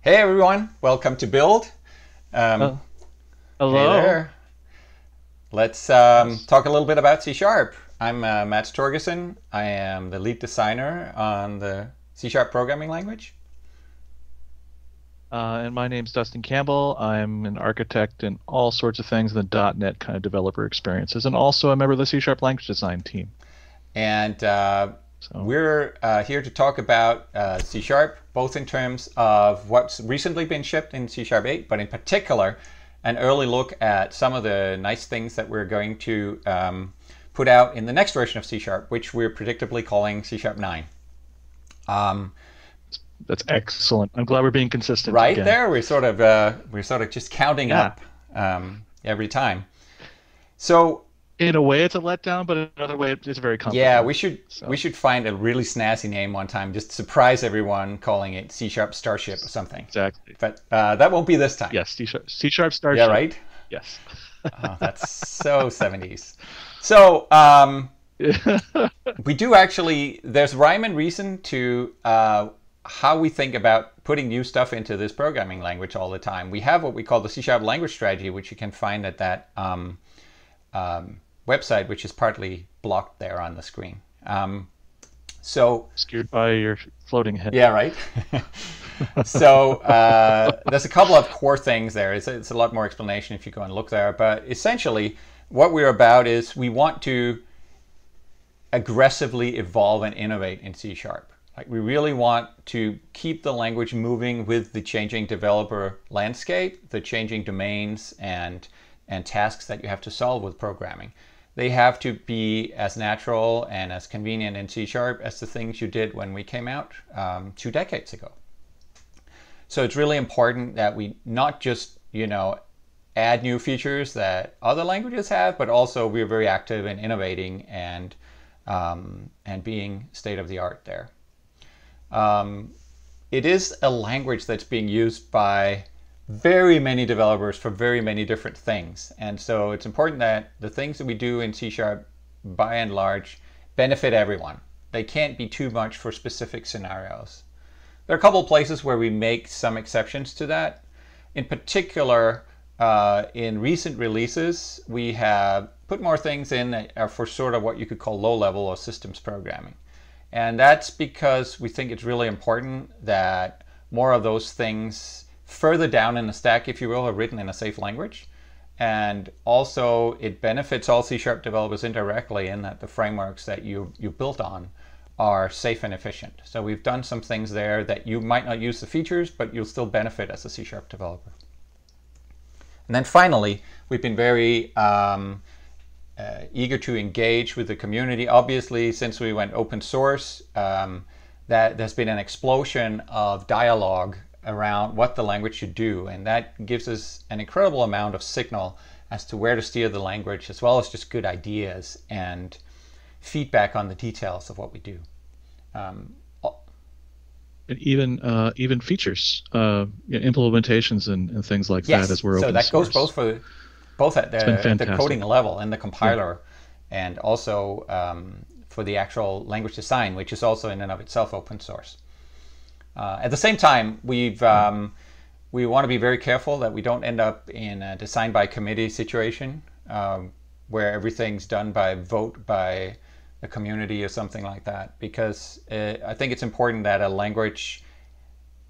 Hey everyone, welcome to Build. Uh, Hey Hello. there. Let's Yes. talk a little bit about C Sharp. I'm Mats Torgerson. I am the lead designer on the C Sharp programming language. And my name's Dustin Campbell. I'm an architect in all sorts of things in the .NET kind of developer experiences, and also a member of the C Sharp language design team. And So, we're here to talk about C Sharp, both in terms of what's recently been shipped in C Sharp 8, but in particular, an early look at some of the nice things that we're going to put out in the next version of C Sharp, which we're predictably calling C Sharp 9. Um, that's excellent. I'm glad we're being consistent right again. there, we're sort of just counting Yeah. up every time. So In a way, it's a letdown, but in another way, it's very yeah, comforting. we So, should find a really snazzy name one time, just surprise everyone, calling it C Sharp Starship or something. exactly. But that won't be this time. Yes, C Sharp Yeah, Starship. right. Yes. Oh, that's so 70s. So we do actually. There's rhyme and reason to how we think about putting new stuff into this programming language all the time. We have what we call the C Sharp language strategy, which you can find at that website, which is partly blocked there on the screen. So Scared by your floating head. yeah, right. So there's a couple of core things there. It's a lot more explanation if you go and look there. But essentially, what we're about is we want to aggressively evolve and innovate in C Sharp. Like we really want to keep the language moving with the changing developer landscape, the changing domains and tasks that you have to solve with programming. They have to be as natural and as convenient in C Sharp as the things you did when we came out 2 decades ago. So it's really important that we not just, add new features that other languages have, but also we're very active in innovating and being state of the art there. It is a language that's being used by very many developers for very many different things. And so it's important that the things that we do in C Sharp, by and large, benefit everyone. They can't be too much for specific scenarios. There are a couple of places where we make some exceptions to that. In particular, in recent releases, we have put more things in that are for sort of what you could call low level or systems programming. And that's because we think it's really important that more of those things further down in the stack, if you will, are written in a safe language. And also, it benefits all C Sharp developers indirectly in that the frameworks that you built on are safe and efficient. So we've done some things there that you might not use the features, but you'll still benefit as a C Sharp developer. And then finally, we've been very eager to engage with the community. Obviously, since we went open source, that there's been an explosion of dialogue around what the language should do, and that gives us an incredible amount of signal as to where to steer the language, as well as just good ideas and feedback on the details of what we do. Um, And even features, implementations and things like that as yes, we're so open that goes source. both at It's been the coding fantastic. level and the Yeah. compiler, and also for the actual language design, which is also in and of itself open source. At the same time, Yeah. we want to be very careful that we don't end up in a design by committee situation where everything's done by vote by the community or something like that. Because I think it's important that a language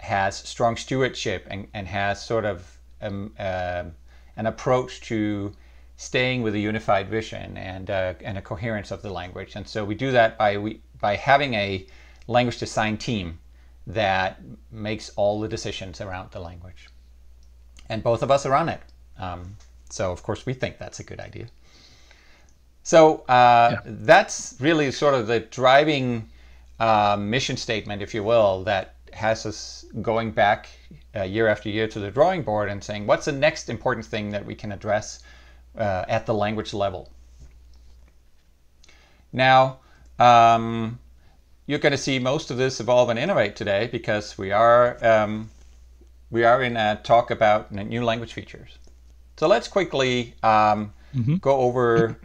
has strong stewardship and has sort of an approach to staying with a unified vision and a coherence of the language. And so we do that by having a language design team that makes all the decisions around the language. And both of us are on it. So, of course, we think that's a good idea. So, Yeah. that's really sort of the driving mission statement, if you will, that has us going back year after year to the drawing board and saying, what's the next important thing that we can address at the language level? Now, you're going to see most of this evolve and innovate today because we are in a talk about new language features. So let's quickly Hmm. go over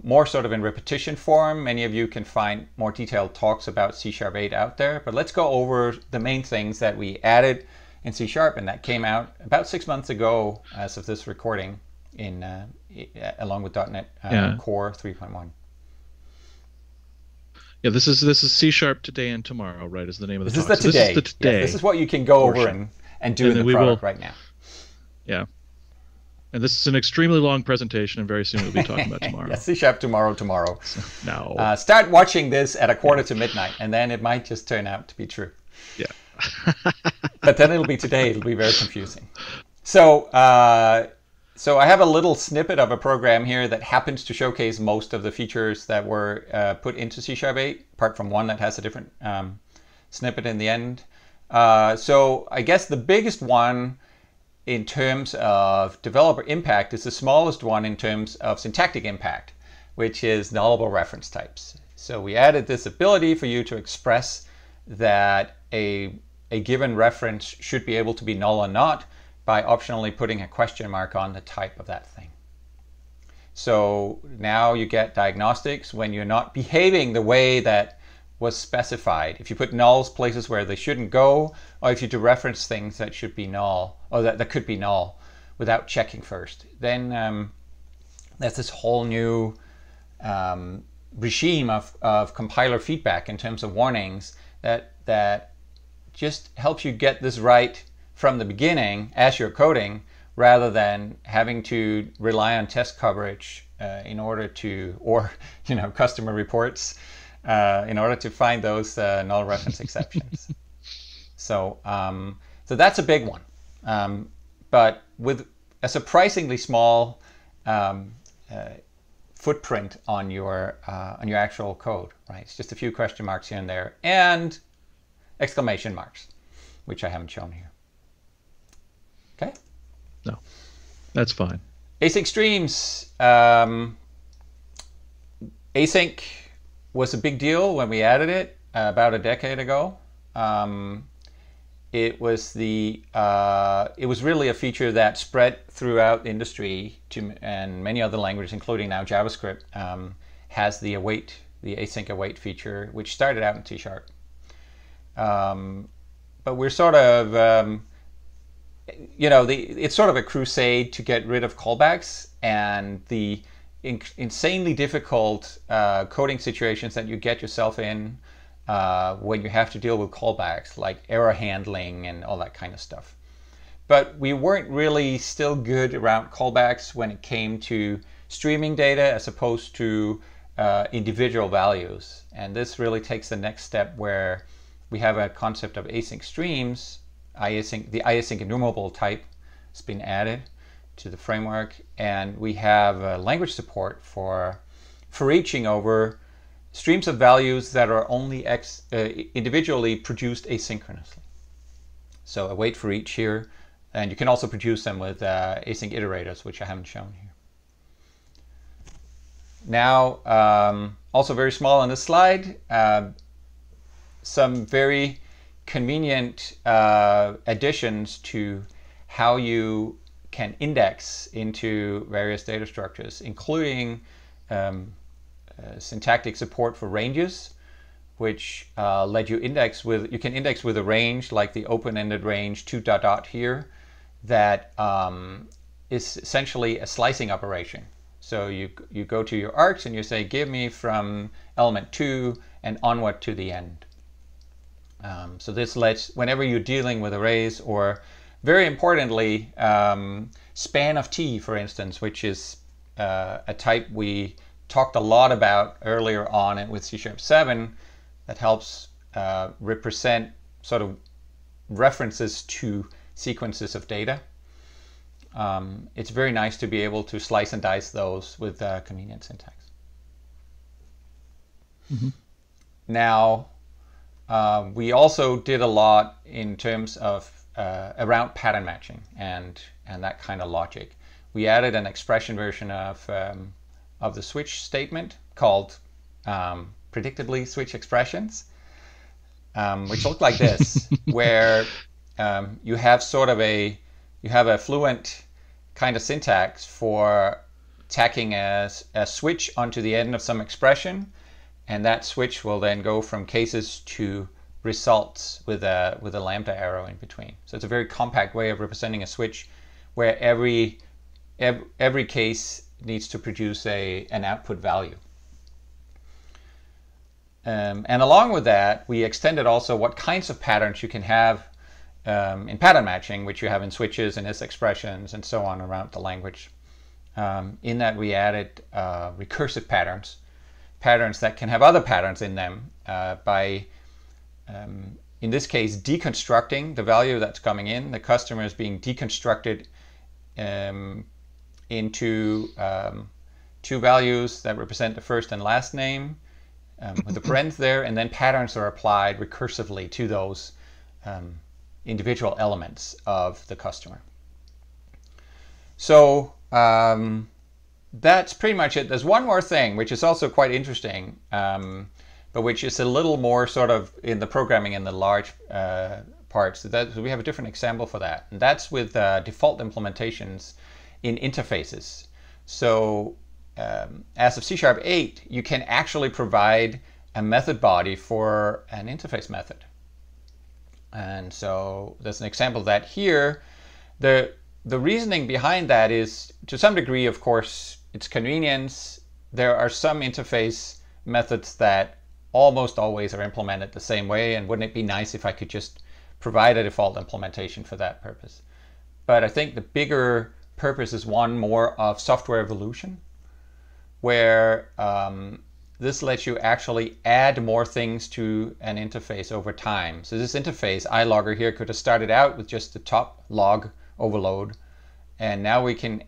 more sort of in repetition form. Many of you can find more detailed talks about C Sharp 8 out there, but let's go over the main things that we added in C Sharp, and that came out about 6 months ago as of this recording, in along with .NET Core 3.1. Yeah, this is C Sharp Today and Tomorrow, right? Is the name of the talk. This is the today. Yes, this is what you can go over and do in the product right now. Yeah. And this is an extremely long presentation, and very soon we'll be talking about tomorrow. Yes, C Sharp tomorrow. So, no. Start watching this at 1:45, and then it might just turn out to be true. Yeah. But then it'll be today. It'll be very confusing. So, so I have a little snippet of a program here that happens to showcase most of the features that were put into C Sharp 8, apart from one that has a different snippet in the end. So I guess the biggest one in terms of developer impact is the smallest one in terms of syntactic impact, which is nullable reference types. So we added this ability for you to express that a given reference should be able to be null or not by optionally putting a question mark on the type of that thing. So now you get diagnostics when you're not behaving the way that was specified. If you put nulls places where they shouldn't go, or if you dereference things that should be null, or that could be null, without checking first, then there's this whole new regime of compiler feedback in terms of warnings that just helps you get this right from the beginning as you're coding, rather than having to rely on test coverage in order to, or customer reports, in order to find those null reference exceptions. So that's a big one, but with a surprisingly small footprint on your actual code. Right? It's just a few question marks here and there, and exclamation marks, which I haven't shown here. Okay. No, that's fine. Async streams. Async was a big deal when we added it about a decade ago. It was really a feature that spread throughout the industry and many other languages, including now JavaScript, has the async await feature, which started out in C Sharp. But we're sort of, it's sort of a crusade to get rid of callbacks and the insanely difficult coding situations that you get yourself in when you have to deal with callbacks, like error handling and all that kind of stuff. But we weren't really still good around callbacks when it came to streaming data as opposed to individual values. And this really takes the next step, where we have a concept of async streams. The iasync enumerable type has been added to the framework, and we have language support for reaching over streams of values that are only individually produced asynchronously. So await for each here, and you can also produce them with async iterators, which I haven't shown here. Now, also very small on this slide, some very convenient additions to how you can index into various data structures, including syntactic support for ranges, which let you index with, you can index with a range like the open-ended range 2 ... here, that is essentially a slicing operation. So you go to your arcs and you say, give me from element 2 and onward to the end. So this lets, whenever you're dealing with arrays, or very importantly, span of t, for instance, which is a type we talked a lot about earlier on with C# 7, that helps represent sort of references to sequences of data. It's very nice to be able to slice and dice those with convenient syntax. Mm-hmm. Now, we also did a lot in terms of around pattern matching and that kind of logic. We added an expression version of the switch statement called predictably switch expressions, which look like this, where you have sort of a fluent kind of syntax for tacking a switch onto the end of some expression, and that switch will then go from cases to results with a lambda arrow in between. So it's a very compact way of representing a switch where every case needs to produce an output value. And along with that, we extended also what kinds of patterns you can have in pattern matching, which you have in switches and is-expressions and so on around the language. In that we added recursive patterns that can have other patterns in them by, in this case, deconstructing the value that's coming in. The customer is being deconstructed into two values that represent the first and last name with the parens there, and then patterns are applied recursively to those individual elements of the customer. So that's pretty much it. There's one more thing, which is also quite interesting, but which is a little more sort of in the programming in the large parts. So we have a different example for that, and that's with default implementations in interfaces. So as of C# 8, you can actually provide a method body for an interface method. And so there's an example of that here. The reasoning behind that is, to some degree, of course, it's convenience. There are some interface methods that almost always are implemented the same way, and wouldn't it be nice if I could just provide a default implementation for that purpose? But I think the bigger purpose is one more of software evolution, where this lets you actually add more things to an interface over time. So this interface, iLogger here, could have started out with just the top log overload, and now we can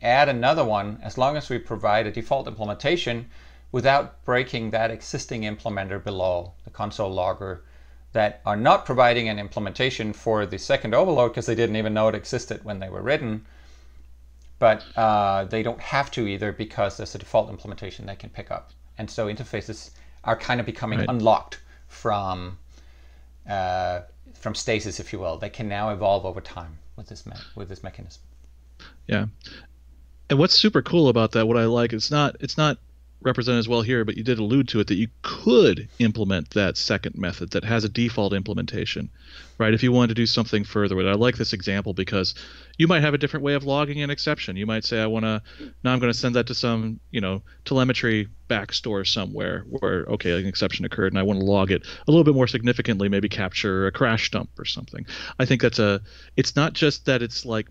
add another one as long as we provide a default implementation without breaking that existing implementer below, the console logger, that are not providing an implementation for the second overload because they didn't even know it existed when they were written. But they don't have to either because there's a default implementation they can pick up. And so interfaces are kind of becoming unlocked from stasis, if you will. They can now evolve over time with this mechanism. Yeah. And what's super cool about that, what I like, it's not represented as well here, but you did allude to it, that you could implement that second method that has a default implementation, right? If you wanted to do something further with it. I like this example because you might have a different way of logging an exception. You might say, now I'm going to send that to some, telemetry backstore somewhere where, okay, an exception occurred and I want to log it a little bit more significantly, maybe capture a crash dump or something. I think it's not just that it's like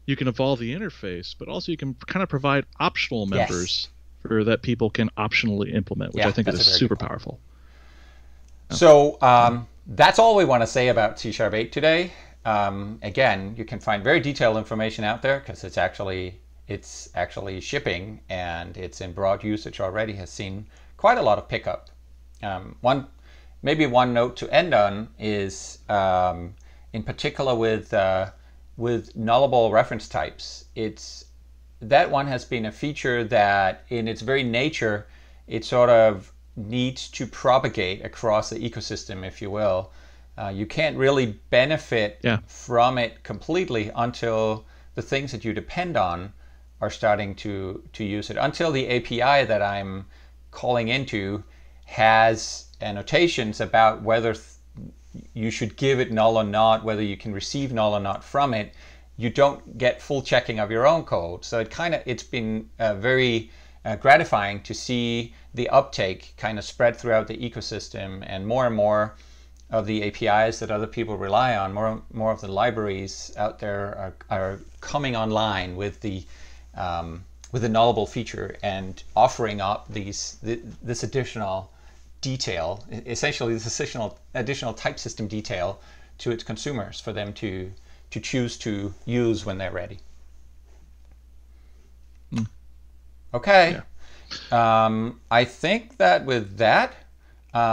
you can evolve the interface, but also you can kind of provide optional members that people can optionally implement, which I think is super powerful. So that's all we want to say about C# 8 today. Again, you can find very detailed information out there because it's actually shipping and it's in broad usage already, has seen quite a lot of pickup. One note to end on is in particular with nullable reference types. That one has been a feature that in its very nature, it sort of needs to propagate across the ecosystem, if you will. You can't really benefit from it completely until the things that you depend on are starting to use it. Until the API that I'm calling into has annotations about whether you should give it null or not, whether you can receive null or not from it, you don't get full checking of your own code. So it's been very gratifying to see the uptake kind of spread throughout the ecosystem, and more of the APIs that other people rely on, more of the libraries out there are coming online with the nullable feature and offering up this additional detail, essentially this additional type system detail to its consumers for them to choose to use when they're ready. Okay. Yeah. I think that with that,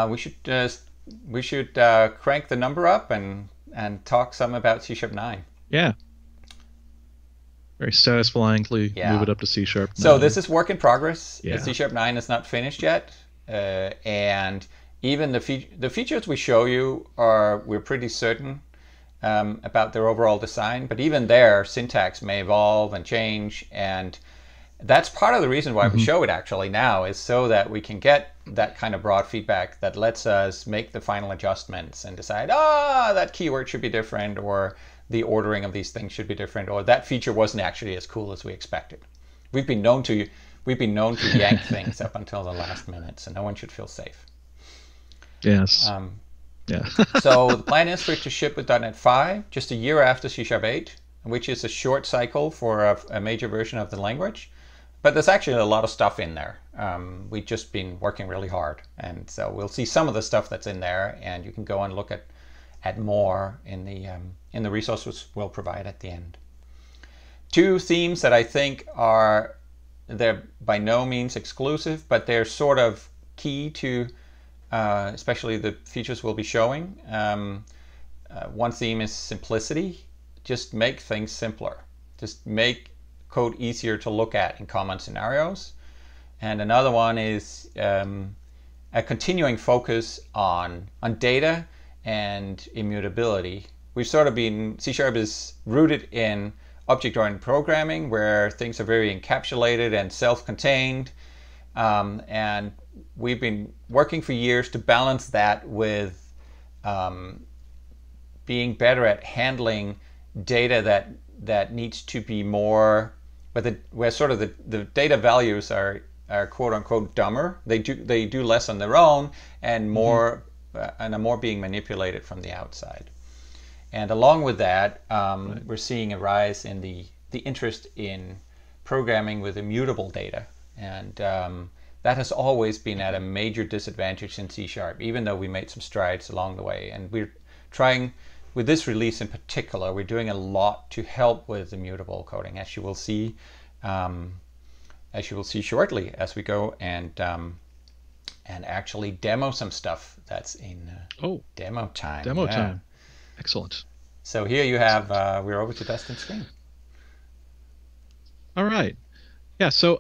we should crank the number up and talk some about C# 9. Yeah. Very satisfyingly move it up to C#. So this is work in progress. Yeah. The C# 9 is not finished yet, and even the features we show you we're pretty certain about their overall design, but even their syntax may evolve and change, and That's part of the reason why we show it actually now, is so that we can get that kind of broad feedback that lets us make the final adjustments and decide, that keyword should be different, or the ordering of these things should be different, or that feature wasn't actually as cool as we expected. We've been known to yank things up until the last minute, so no one should feel safe. Yes. Yeah. So the plan is for it to ship with .NET 5 just a year after C# 8, which is a short cycle for a major version of the language. But there's actually a lot of stuff in there. We've just been working really hard. And so we'll see some of the stuff that's in there, and you can go and look at more in the resources we'll provide at the end. Two themes that I think they're by no means exclusive, but they're sort of key to especially the features we'll be showing. One theme is simplicity. Just make things simpler. Just make code easier to look at in common scenarios. And another one is a continuing focus on data and immutability. We've sort of been, C# is rooted in object-oriented programming, where things are very encapsulated and self-contained. And we've been working for years to balance that with being better at handling data that needs to be more, where sort of the data values are quote unquote dumber. They do less on their own and more and are more being manipulated from the outside. And along with that, we're seeing a rise in the interest in programming with immutable data, and that has always been at a major disadvantage in C#, even though we made some strides along the way. And we're trying, with this release in particular, we're doing a lot to help with immutable coding, as you will see shortly as we go and actually demo some stuff that's in demo time. Demo time. Excellent. So here you have, we're over to Dustin's screen. All right. Yeah, so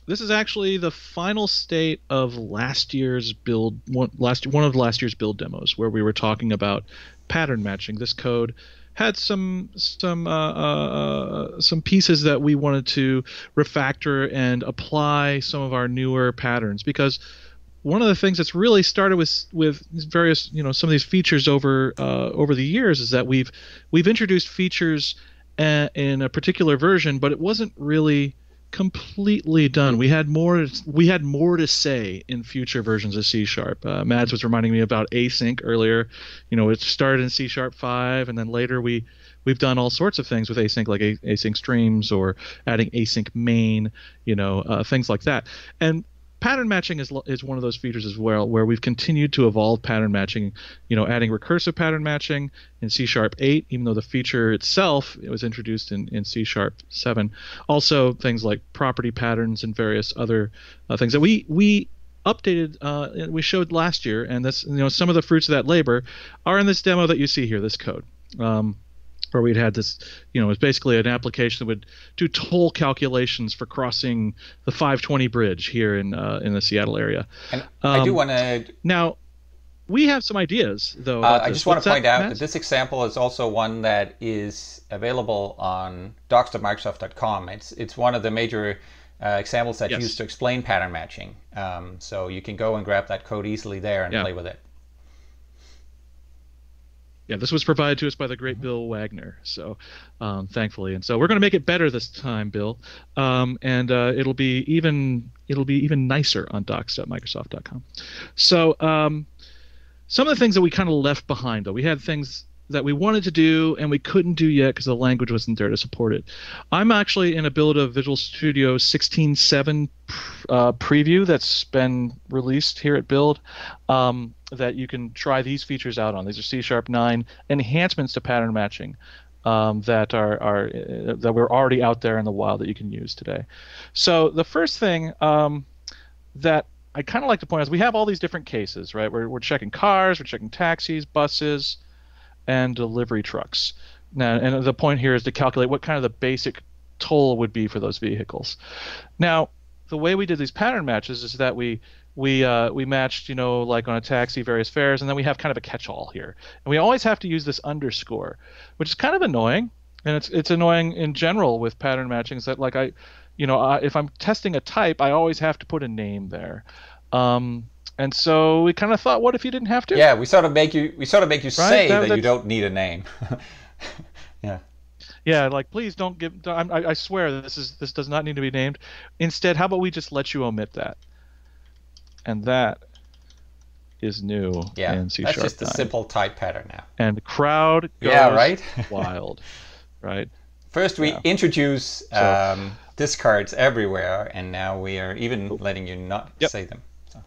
this is actually the final state of last year's build, one of last year's build demos, where we were talking about pattern matching. This code had some pieces that we wanted to refactor and apply some of our newer patterns, because one of the things that's really started with various, some of these features over the years is that we've introduced features in a particular version, but it wasn't really completely done. We had more to say in future versions of C#. Mads was reminding me about async earlier. It started in C# 5, and then later we've done all sorts of things with async, like async streams or adding async main, things like that. And pattern matching is one of those features as well, where we've continued to evolve pattern matching, adding recursive pattern matching in C# 8, even though the feature itself was introduced in C# 7. Also things like property patterns and various other things that we updated, we showed last year, and this, some of the fruits of that labor are in this demo that you see here, this code. Where we'd had this, it was basically an application that would do toll calculations for crossing the 520 bridge here in the Seattle area. And I do want to... Now, we have some ideas, though. I just want to point out that this example is also one that is available on docs.microsoft.com. It's one of the major examples that's used to explain pattern matching. So you can go and grab that code easily there and play with it. Yeah, this was provided to us by the great Bill Wagner, so thankfully, and so we're going to make it better this time, Bill, and it'll be even nicer on docs.microsoft.com. So some of the things that we kind of left behind, though, we had things that we wanted to do and we couldn't do yet because the language wasn't there to support it. I'm actually in a build of Visual Studio 16.7 preview that's been released here at Build. That you can try these features out on. These are C# 9 enhancements to pattern matching that we're already out there in the wild that you can use today. So the first thing that I kind of like to point out is we have all these different cases, right? We're checking cars, we're checking taxis, buses, and delivery trucks. Now, and the point here is to calculate what kind of the basic toll would be for those vehicles. Now, the way we did these pattern matches is that we matched, like on a taxi, various fares, and then we have kind of a catch-all here. And we always have to use this underscore, which is kind of annoying. And it's annoying in general with pattern matching, is that if I'm testing a type, I always have to put a name there. And so we kind of thought, what if you didn't have to? Yeah, we sort of make you Right? say that you don't need a name. Yeah. Yeah, like please don't give. I swear this does not need to be named. Instead, how about we just let you omit that? And that is new Yeah. in C# That's just a 9. simple type pattern now. And the crowd goes Yeah, right? wild, right? First, we Yeah. introduce discards everywhere, and now we are even letting you not Yep. say them. So.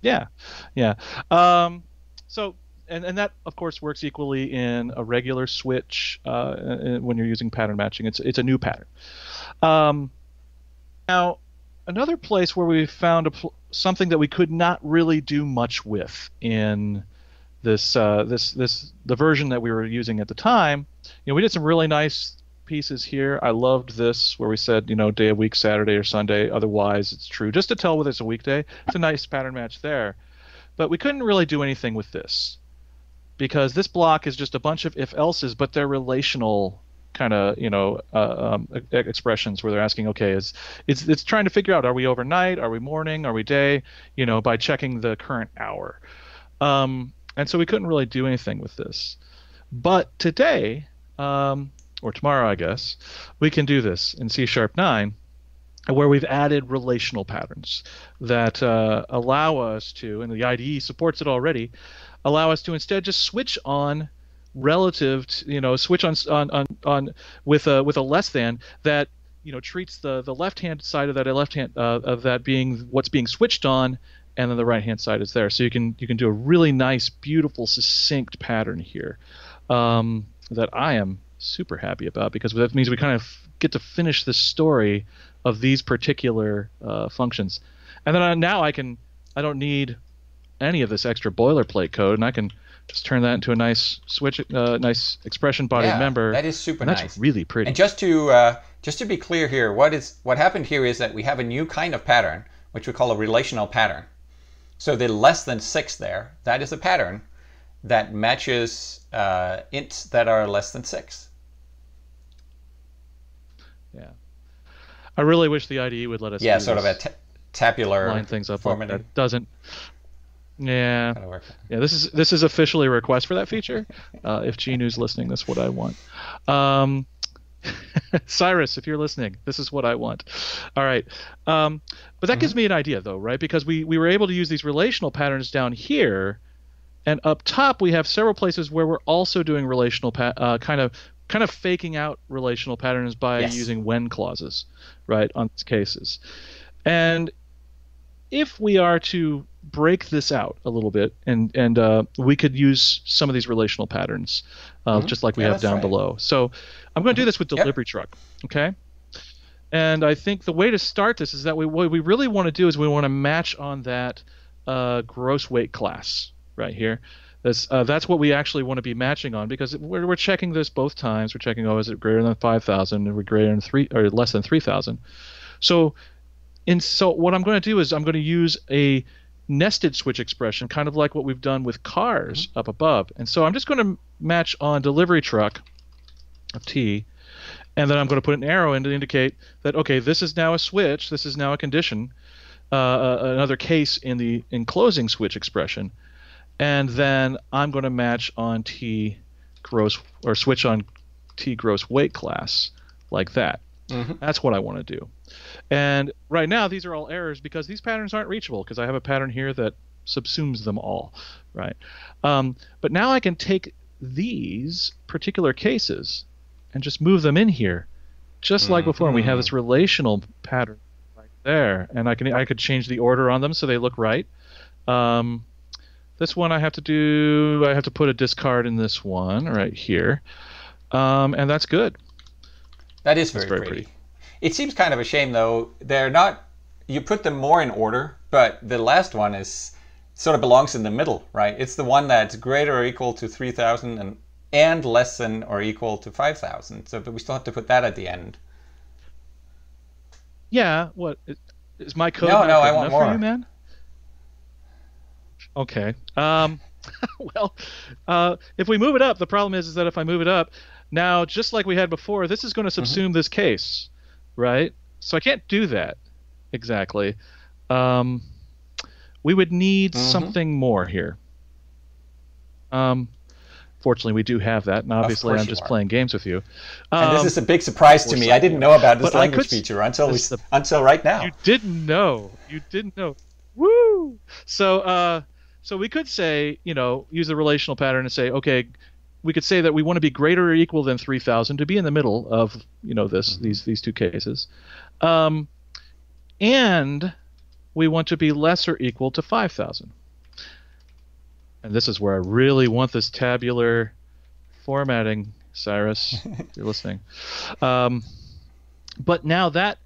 Yeah, yeah. So, and that of course works equally in a regular switch when you're using pattern matching. It's a new pattern. Now, another place where we found something that we could not really do much with in the version that we were using at the time. We did some really nice pieces here. I loved this where we said, day of week, Saturday or Sunday. Otherwise, it's true. Just to tell whether it's a weekday. It's a nice pattern match there. But we couldn't really do anything with this because this block is just a bunch of if-elses, but they're relational kind of expressions where they're asking, okay, it's trying to figure out, are we overnight, are we morning, are we day, by checking the current hour. And so we couldn't really do anything with this. But today, or tomorrow, I guess, we can do this in C# 9, where we've added relational patterns that allow us to, and the IDE supports it already, allow us to instead just switch on relative to, switch on with a less than that, treats the left hand side of that of that being what's being switched on, and then the right hand side is there. So you can do a really nice, beautiful, succinct pattern here that I am super happy about, because that means we kind of get to finish the story of these particular functions. And then now I don't need any of this extra boilerplate code, and I can just turn that into a nice switch, nice expression body member. That is super nice. That's really pretty. And just to be clear here, what happened here is that we have a new kind of pattern, which we call a relational pattern. So the less than 6 there, that is a pattern that matches ints that are less than 6. Yeah. I really wish the IDE would let us do sort of a tabular line things up formatting. Like that. It doesn't. Yeah. Yeah, this is officially a request for that feature. If GNU's listening, that's what I want. Cyrus, if you're listening, this is what I want. All right. But that gives me an idea, though, right? Because we were able to use these relational patterns down here, and up top we have several places where we're also doing relational kind of faking out relational patterns by using when clauses, right, on these cases. And if we are to break this out a little bit, and we could use some of these relational patterns, just like we have down below. So I'm going to do this with delivery truck, okay? And I think the way to start this is that what we really want to do is we want to match on that gross weight class right here. That's what we actually want to be matching on, because we're checking this both times. We're checking, is it greater than 5,000, or greater than 3 or less than 3,000. So what I'm going to do is I'm going to use a nested switch expression, kind of like what we've done with cars up above. And so I'm just going to match on delivery truck of T, and then I'm going to put an arrow in to indicate that, okay, this is now a switch, this is now a condition, another case in the enclosing switch expression. And then I'm going to match on T gross, or switch on T gross weight class like that. That's what I want to do. And right now these are all errors because these patterns aren't reachable, because I have a pattern here that subsumes them all, right? But now I can take these particular cases and just move them in here, just like before. And we have this relational pattern right there, and I could change the order on them so they look right. This one I have to put a discard in this one right here, and that's good. That is very pretty. It seems kind of a shame, though. They're not. You put them more in order, but the last one is sort of belongs in the middle, right? It's the one that's greater or equal to 3,000 and less than or equal to 5,000. So, but we still have to put that at the end. Yeah. What is my code? No, I want more. For you, man? Okay. Well, if we move it up, the problem is that if I move it up, now, just like we had before, this is going to subsume this case. right? So I can't do that exactly. Um, we would need Hmm. something more here. Um, Fortunately, we do have that, and Of obviously, course I'm you just are. playing games with you. And this Um, is a big surprise to me. I didn't Foresight. know about this But I language could. feature until This is the until right now. You didn't know. You didn't know. Woo! So we could say, use the relational pattern and say, okay, we could say that we want to be greater or equal than 3,000 to be in the middle of, this Hmm. these two cases, um, and we want to be less or equal to 5,000. And this is where I really want this tabular formatting, Cyrus. If you're listening. Um, but now that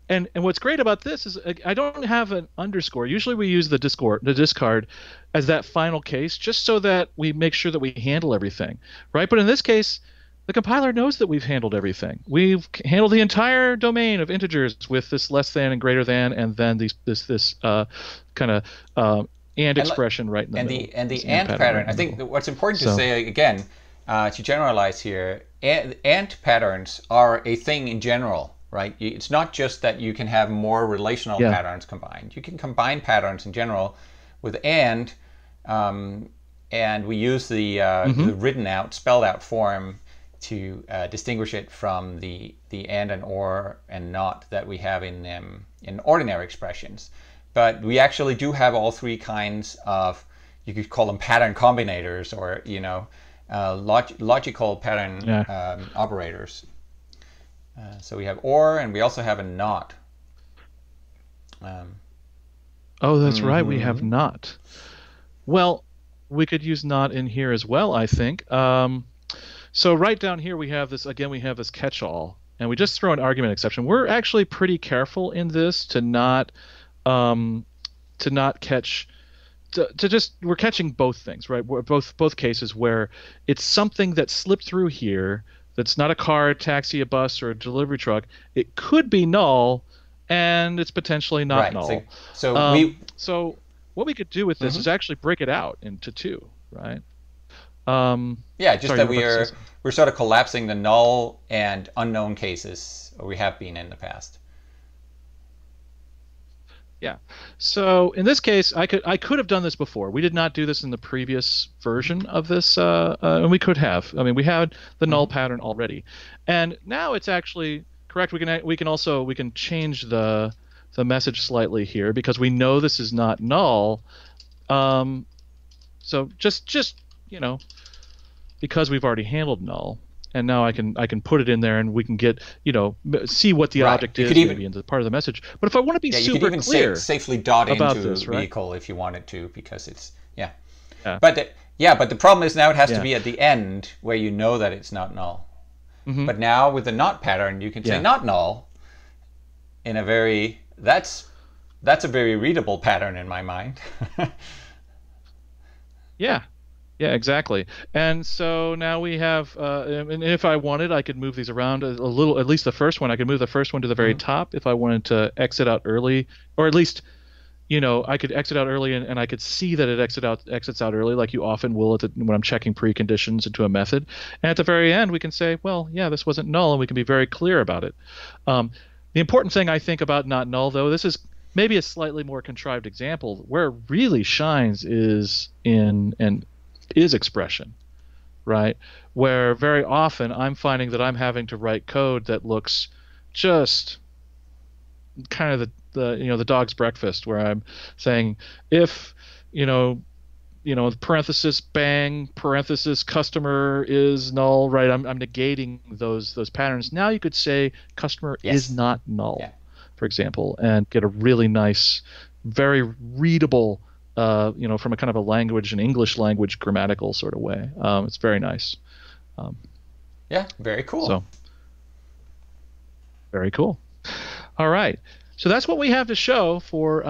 and what's great about this is I don't have an underscore. Usually we use the discard as that final case just so that we make sure that we handle everything, right? But in this case, the compiler knows that we've handled everything. We've handled the entire domain of integers with this less than and greater than, and then this kind of and And let- expression right in the middle. and This the and AND pattern right pattern. in I the think middle. what's important to So say again, to generalize here, AND patterns are a thing in general, right? It's not just that you can have more relational yeah. patterns combined. You can combine patterns in general with um, and we use Hmm. the written out, spelled out form to distinguish it from the and or and not that we have in ordinary expressions. But we actually do have all three kinds of, you could call them pattern combinators, or logical pattern Yeah. operators. So we have or, and we also have a not. Um, Oh, that's right. We have mhm. not. Well, we could use not in here as well, I think. So right down here we have this again. We have this catch-all, and we just throw an argument exception. We're actually pretty careful in this um, to not catch to just we're catching both things, right? We're both cases where it's something that slipped through here that's not a car, a taxi, a bus, or a delivery truck. It could be null, and it's potentially not Right. null. So we. So what we could do with this Mhm. is actually break it out into two, right? Um, Yeah, just Sorry, you that were about to say something. we're sort of collapsing the null and unknown cases, or we have been in the past. Yeah. So in this case, I could have done this before. We did not do this in the previous version of this, and we could have. I mean, we had the null Hmm. pattern already, and now it's actually correct. We can change the message slightly here because we know this is not null. Um, so just you know because we've already handled null, and now I can put it in there, and we can get see what the Right. object You could is even maybe in the part of the message. But if I want to be Yeah, you could super even clear safely dot about into this, right? vehicle if you wanted to, because it's yeah. Yeah. But the problem is now it has to Yeah. be at the end where you know that it's not null. Hmm. But now with the not pattern, you can say Yeah. not null in a very that's a very readable pattern in my mind. Yeah. Yeah, exactly. And so now we have, and if I wanted, I could move these around a little. At least the first one, I could move the first one to the very Mhm. top if I wanted to exit out early, or at least, I could exit out early, and I could see that it exits out early, like you often will when I'm checking preconditions into a method. And at the very end, we can say, well, yeah, this wasn't null, and we can be very clear about it. Um, the important thing I think about not null, though, this is maybe a slightly more contrived example. Where it really shines is in and is expression, right? Where very often I'm finding that I'm having to write code that looks just kind of the dog's breakfast, where I'm saying if you know parenthesis bang parenthesis customer is null, right? I'm negating those patterns. Now you could say customer is Yes. not Yeah. null, for example, and get a really nice, very readable, from a kind of a language, an English language grammatical sort of way. It's very nice. Um, Yeah. Very cool. so very cool. All right. So that's what we have to show for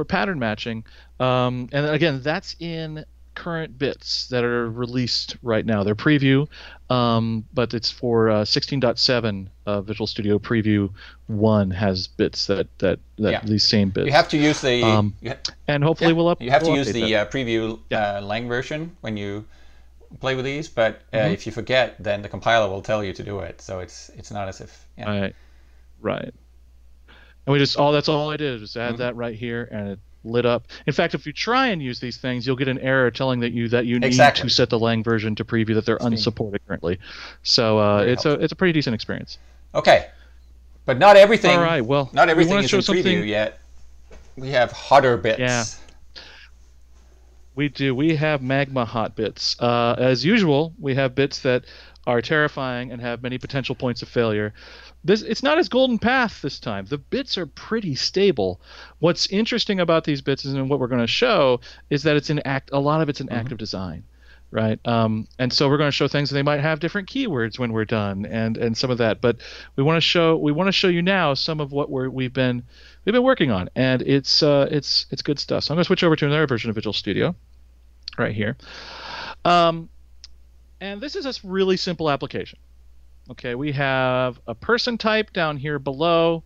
pattern matching. And again, that's in current bits that are released right now. They're preview, but it's for 16.7. Visual Studio Preview 1 has bits that Yeah. these same You bits. have to use the Um, you, and hopefully yeah. You have to we'll use update the that. preview Yeah. lang version when you play with these. But Hmm. if you forget, then the compiler will tell you to do it. So it's not as if yeah. Right. Right. And we just all that's all I did was add Mhm. that right here, and it lit up. In fact, if you try and use these things, you'll get an error telling that you need to Exactly. set the Lang version to preview that they're It's been unsupported currently. So very it's a helpful. it's a pretty decent experience. Okay, but All right. Well, not we want everything to is show in preview something. yet. We have hotter Yeah, bits. we do. We have magma hot bits. As usual, we have bits that are terrifying and have many potential points of failure. It's not as Golden Path this time. The bits are pretty stable. What's interesting about these bits is, and what we're going to show is that a lot of it's in Hmm. active design, right? And so we're going to show things, and they might have different keywords when we're done, and some of that. But we want to show you now some of what we've been working on, and it's good stuff. So I'm going to switch over to another version of Visual Studio right here. Um, and this is a really simple application. Okay, we have a person type down here below,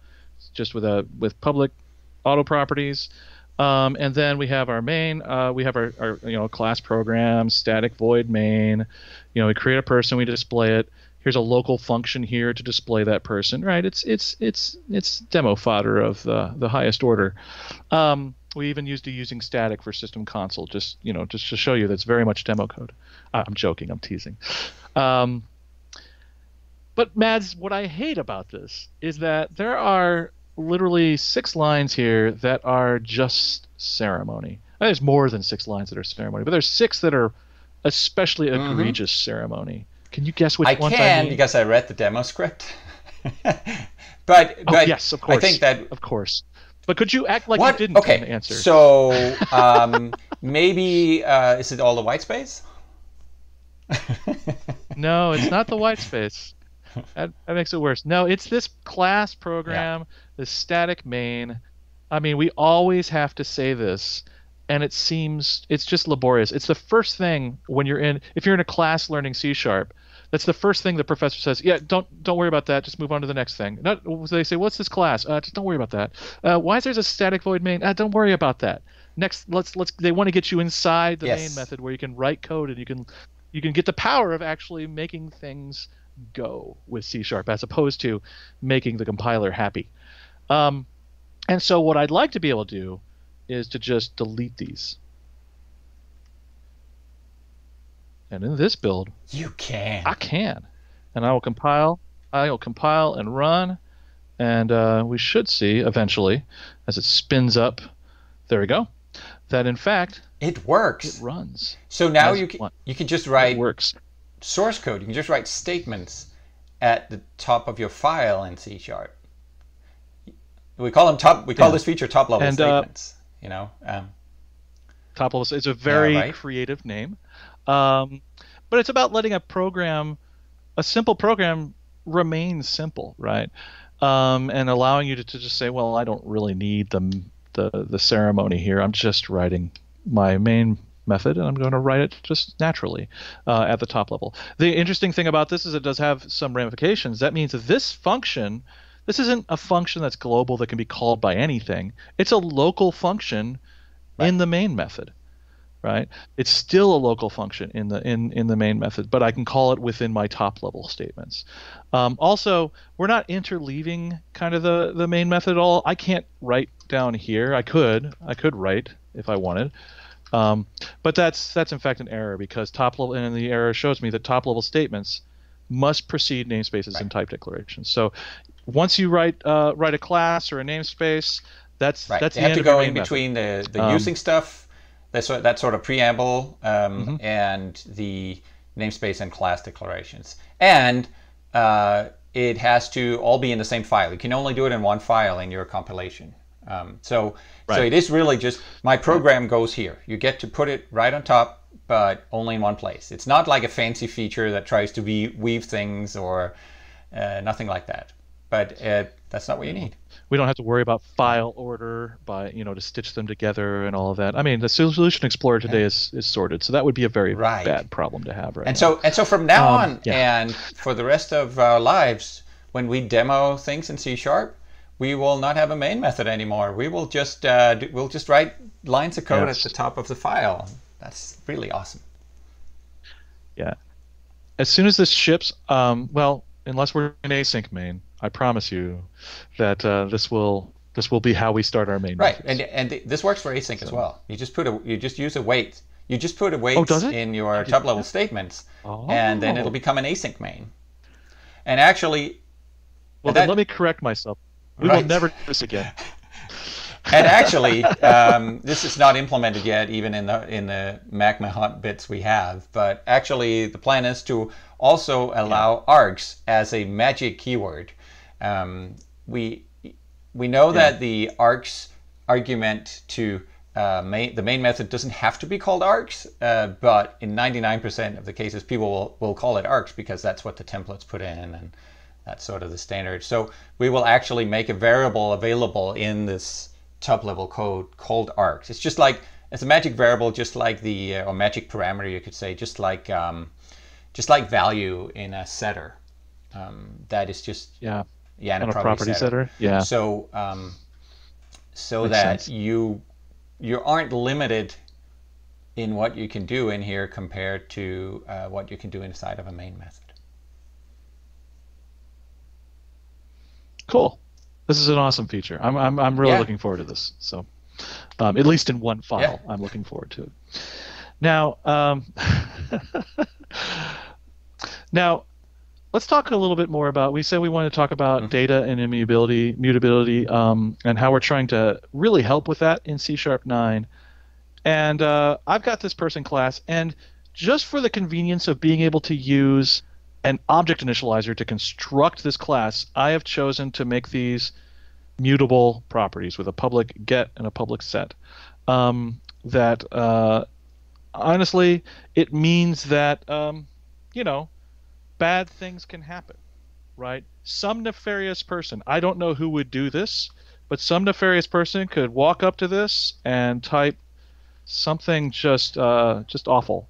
just with public auto properties, and then we have our main. We have our class program, static void main. We create a person, we display it. Here's a local function here to display that person. Right? It's demo fodder of the highest order. We even using static for system console, just to show you that's very much demo code. I'm joking. I'm teasing. Um, but Mads, what I hate about this is that there are literally 6 lines here that are just ceremony. There's more than 6 lines that are ceremony, but there's 6 that are especially Hmm. egregious ceremony. Can you guess I which ones I can mean? because I read the demo script. Oh, But yes, of I think course, that of course. But could you act like you what? didn't Okay, and answer? so maybe is it all the white space? No, it's not the white space. That makes it worse. No, it's this class Yeah. program, this static main. I mean, we always have to say this, and it's just laborious. It's the first thing if you're in a class learning C sharp, that's the first thing the professor says. Yeah, don't worry about that. Just move on to the next thing. Not they say, what's this class? Just don't worry about that. Why is there a static void main? Don't worry about that. Next, let's. They want to get you inside the main Yes. method where you can write code and you can get the power of actually making things go with C sharp as opposed to making the compiler happy. Um, and so what I'd like to be able to do is to just delete these. And in this build, You can. I can. And I will compile and run, and we should see eventually, as it spins up, there we go, that in fact It it works. runs So now as one. you can just It write works. source code. You can just write statements at the top of your file in C sharp. We call them top. We call Yeah. this feature top level And statements. top level is a Yeah, very right. creative name. Um, but it's about letting a simple program remain simple, right? And allowing you to just say, well, I don't really need the ceremony here. I'm just writing my main method, and I'm going to write it just naturally at the top level. The interesting thing about this is it does have some ramifications. That means that this isn't a function that's global that can be called by anything. It's a local function Right. in the main method, right? It's still a local function in the main method, but I can call it within my top level statements. Also, we're not interleaving kind of the main method at all. I can't write down here. I could write if I wanted, but that's in fact an error because top level, and the error shows me that top level statements must precede namespaces Right. and type declarations. So once you write a class or a namespace, that's Right. that's They the have end to of your go in main method. between the Um, using stuff, that sort of preamble, mhm. and the namespace and class declarations. And it has to all be in the same file. You can only do it in one file in your compilation. So Right. it is really just my Right. program goes here. You get to put it right on top, but only in one place. It's not like a fancy feature that tries to weave things or nothing like that. But that's not what you need. We don't have to worry about file order to stitch them together and all of that. I mean, the Solution Explorer today Yeah. is sorted, so that would be a very Right. bad problem to have right And now. so from now on Yeah. and for the rest of our lives, when we demo things in C sharp, we will not have a main method anymore. We will just we'll just write lines of code at the Yes. top of the file. That's really awesome. Yeah. As soon as this ships, well, unless we're in async main, I promise you that this will be how we start our main Right, methods. and this works for async as So, well. You just use a wait. You just put a oh, waits does it? in I your didn't top know level that. statements, and then it'll Oh, become an async main. And actually, well then let that me correct myself. We will right. never do this again. And actually, this is not implemented yet, even in the Magma hot bits we have. But actually, the plan is to also Yeah. allow args as a magic keyword. Um, we we know Yeah. that the args argument to the main method doesn't have to be called args, but in 99% of the cases, people will call it args because that's what the templates put in, and that's sort of the standard. So we will actually make a variable available in this top level code called args. It's just like it's a magic variable, just like the or magic parameter, you could say, just like value in a setter. That is just Yeah. yeah, in a On a property property setter. setter. Yeah. So so Makes that sense. you aren't limited in what you can do in here compared to what you can do inside of a main method. Cool. This is an awesome feature. I'm really Yeah, looking forward to this. So, at least in one yeah. file, I'm looking forward to it. Now, now let's talk a little bit more about. We said we want to talk about Hmm. data and mutability, and how we're trying to really help with that in C#9. And I've got this person class, and just for the convenience of being able to use an object initializer to construct this class, I have chosen to make these mutable properties with a public get and a public set. That honestly, it means that you know, bad things can happen, right? Some nefarious person, I don't know who would do this, but some nefarious person could walk up to this and type something just awful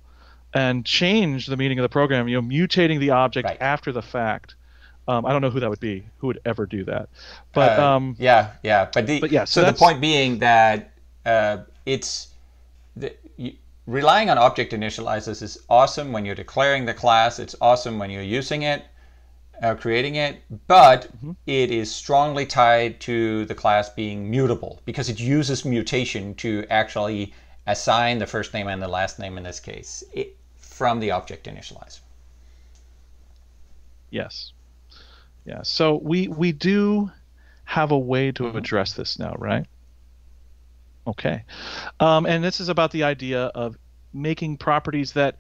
and change the meaning of the program, mutating the object Right. after the fact. I don't know who that would be, who would ever do that. But Yeah, yeah. But the yeah, so so the that's point being that it's the, you, relying on object initializers is awesome when you're declaring the class. It's awesome when you're using it, creating it, but mhm. it is strongly tied to the class being mutable because it uses mutation to actually assign the first name and the last name in this case from the object initializer. Yes. Yeah. So we do have a way to Hmm. address this now, right? Okay. And this is about the idea of making properties that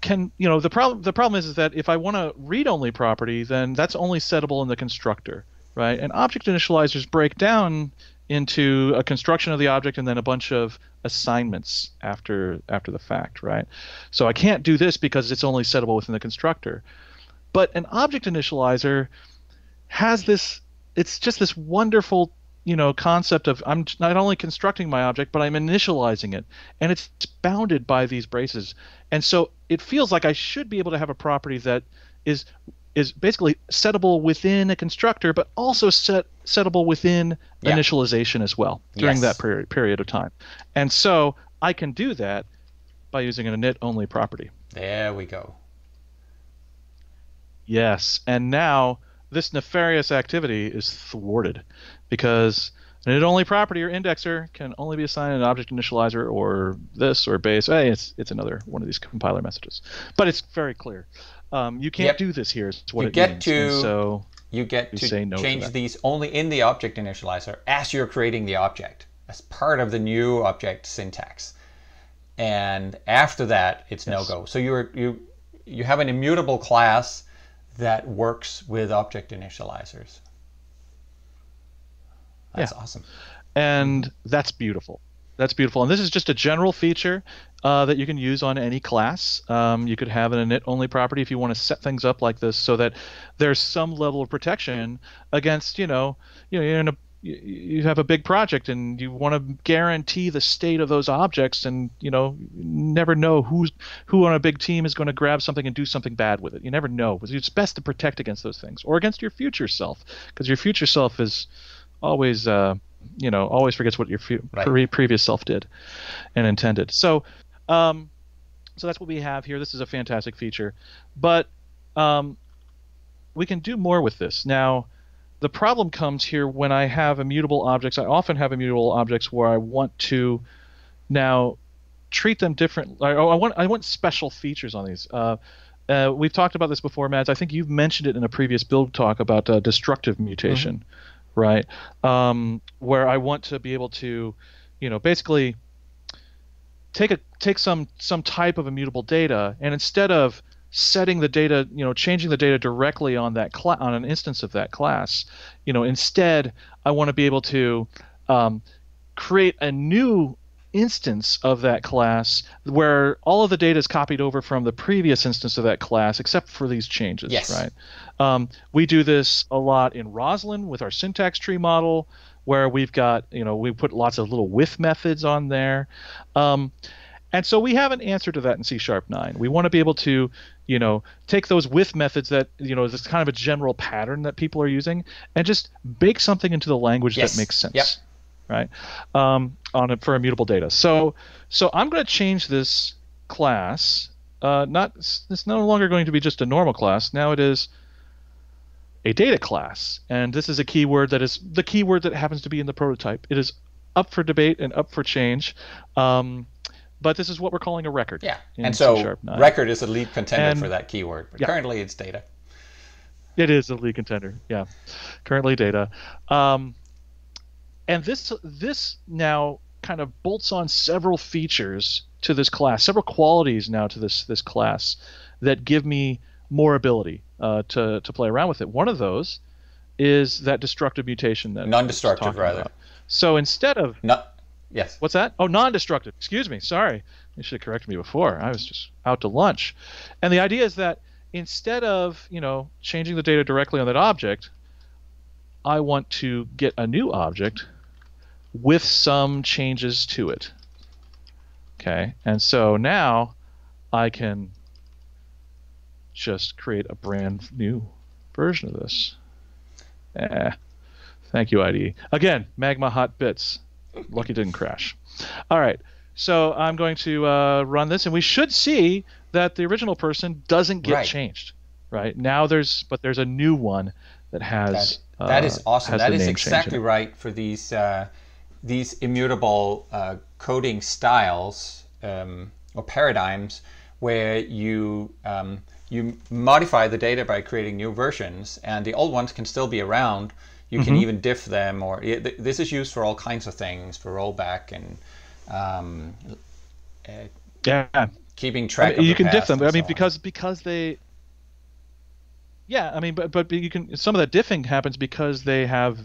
can, the problem is that if I want a read-only property, then that's only settable in the constructor, right? And object initializers break down into a construction of the object and then a bunch of assignments after the fact, right? So I can't do this because it's only settable within the constructor. But an object initializer has this, it's just this wonderful concept of I'm not only constructing my object but I'm initializing it, and it's bounded by these braces, and so it feels like I should be able to have a property that is is basically settable within a constructor but also settable within Yeah. initialization as well during that Yes. period of time. And so I can do that by using an init only property. There we go. Yes, and now this nefarious activity is thwarted because an init-only property or indexer can only be assigned an object initializer or this or base. Hey, it's another one of these compiler messages, but it's very clear. You can't Yep. do this here. Is what You it get means, and to so you get we to say no to change that. these only in the object initializer as you're creating the object as part of the new object syntax. And after that, it's no Yes. go. So you have an immutable class that works with object initializers. Yeah, That's awesome. Hmm. and that's beautiful. That's beautiful. And this is just a general feature that you can use on any class. You could have an init-only property if you want to set things up like this, so that there's some level of protection against, you're in a you have a big project and you want to guarantee the state of those objects, and you never know who on a big team is going to grab something and do something bad with it. You never know. It's best to protect against those things or against your future self, because your future self is always always forgets what your Right. previous self did and intended. Um, so that's what we have here. This is a fantastic feature, but we can do more with this now. the problem comes here when I have immutable objects. I often have immutable objects where I want to now treat them different. I want special features on these. We've talked about this before, Mads. I think you've mentioned it in a previous build talk about destructive mutation, right? Where I want to be able to, basically take some type of immutable data, and instead of setting the data, changing the data directly on that on an instance of that class, instead I want to be able to create a new instance of that class where all of the data is copied over from the previous instance of that class except for these changes. Yes. Right. We do this a lot in Roslyn with our syntax tree model, where we've got, we put lots of little with methods on there. And so we have an answer to that in C# 9. We want to be able to, take those with methods that, this kind of a general pattern that people are using, and just bake something into the language that makes sense. Yep. Right? For immutable data. So I'm going to change this class. It's no longer going to be just a normal class. Now it is a data class, and this is a keyword that is the keyword that happens to be in the prototype. It is up for debate and up for change, but this is what we're calling a record. Yeah, and so record is a lead contender for that keyword, but currently it's data. It is a lead contender, yeah. Currently data. And this now kind of bolts on several features to this class, several qualities now to this class that give me more ability to play around with it. One of those is that destructive mutation. Non-destructive, rather. About. So instead of... Yes. What's that? Oh, non-destructive. Excuse me. Sorry. You should have corrected me before. I was just out to lunch. And the idea is that instead of, changing the data directly on that object, I want to get a new object with some changes to it. Okay. And so now I can just create a brand new version of this. Thank you, IDE. Again, Magma hot bits. Lucky didn't crash. All right. So I'm going to run this, and we should see that the original person doesn't get changed. Right. Now there's a new one that has that is awesome. That is exactly right for these immutable coding styles or paradigms where you modify the data by creating new versions, and the old ones can still be around. You can even diff them, or this is used for all kinds of things, for rollback and keeping track. You can diff them. I mean, because they. Yeah, I mean, but you can. Some of that diffing happens because they have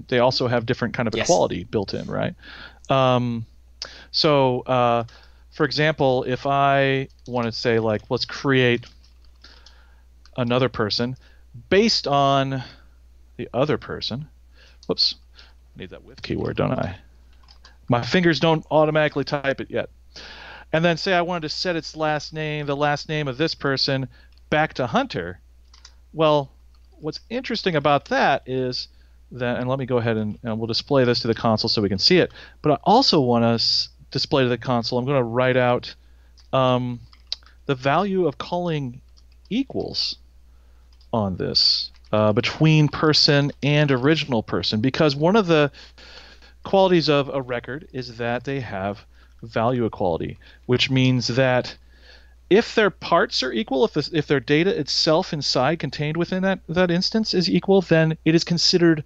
they also have different kind of equality built in, right? So, for example, if I want to say let's create another person based on the other person. Whoops, I need that with keyword, don't I? My fingers don't automatically type it yet. And then say I wanted to set its last name, the last name of this person, back to Hunter. Well, what's interesting about that is that, and let me go ahead and we'll display this to the console so we can see it, but I also want to display to the console, I'm going to write out the value of calling equals on this between person and original person, because one of the qualities of a record is that they have value equality, which means that if their parts are equal, if their data itself inside contained within that instance is equal, then it is considered,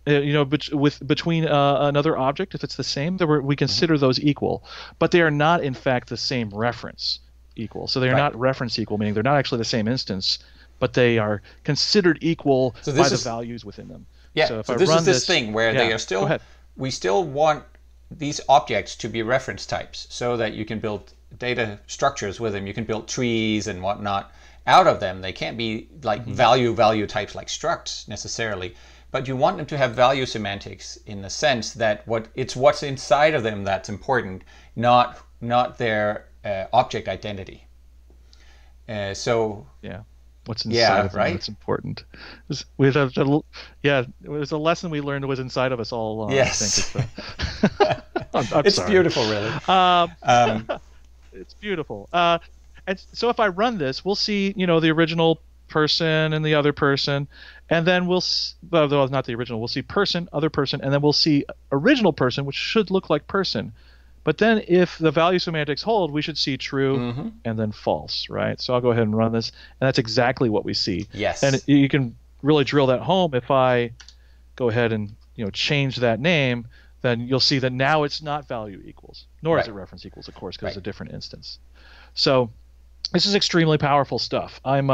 between another object, if it's the same, we consider those equal. But they are not, in fact, the same reference equal. So they are not reference equal, meaning they're not actually the same instance, but they are considered equal by the values within them. Yeah. So this is this thing where they are still. We still want these objects to be reference types so that you can build data structures with them. You can build trees and whatnot out of them. They can't be like value types like structs necessarily, but you want them to have value semantics in the sense that what's inside of them that's important, not their object identity. What's inside of them that's important. It was a lesson we learned was inside of us all along. Yes. I think it's beautiful, really. It's beautiful. And so if I run this, we'll see, the original person and the other person, and then well, not the original. We'll see person, other person, and then we'll see original person, which should look like person. But then if the value semantics hold, we should see true and then false, right? So I'll go ahead and run this, and that's exactly what we see. Yes. And you can really drill that home if I go ahead and change that name. Then you'll see that now it's not value equals, nor is it reference equals, of course, because it's a different instance. So this is extremely powerful stuff. I'm